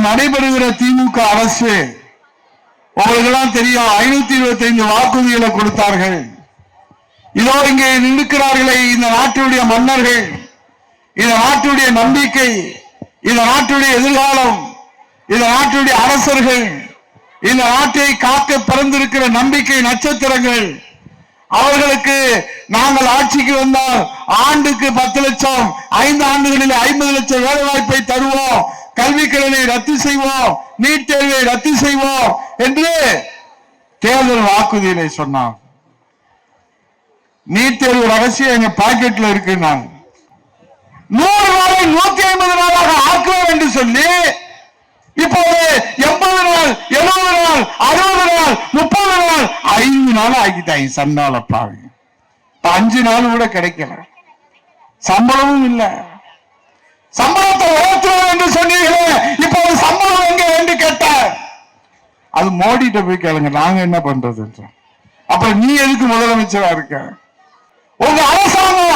நடைபெறுகிற திமுக அரசு உங்களுக்கு எல்லாம் தெரியும் 525 வாக்குறுதிகளை கொடுத்தார்கள். இதோ இங்கே நிற்கிறார்களே இந்த நாட்டுடைய மன்னர்கள், இந்த நாட்டுடைய நம்பிக்கை, இந்த நாட்டுடைய எதிர்காலம், இந்த நாட்டுடைய அரசர்கள், இந்த நாட்டை காக்க பிறந்திருக்கிற நம்பிக்கை நட்சத்திரங்கள், அவர்களுக்கு நாங்கள் ஆட்சிக்கு வந்தால் ஆண்டுக்கு 10 லட்சம், 5 ஆண்டுகளில் 50 லட்சம் வேலை வாய்ப்பை தருவோம், கல்வி கடனை ரத்து செய்வோம், நீட் தேர்வை ரத்து செய்வோம் என்று தேர்தல் வாக்குறுதிகளை சொன்னார். நீட் தேர்வு ரகசியம் எங்க பாக்கெட்ல இருக்கு. நான் 100 நாளை 150 நாளாக ஆக்குவோம் என்று சொல்லி இப்போது 80 நாள், 70 நாள், 60 நாள், 30 நாள், 5 நாள் ஆக்கிட்டாங்க. சண்டால பாருங்க, 5 நாள் கூட கிடைக்கல, சம்பளமும் இல்ல. சம்பளத்தை உயர்த்துவோம் என்று சொன்னீங்களே, இப்போது சம்பளம் எங்க என்று கேட்ட அது மோடிட்ட போய் கேளுங்க, நாங்க என்ன பண்றது. அப்ப நீ எதுக்கு முதலமைச்சரா இருக்க? உங்க அரசாங்கம்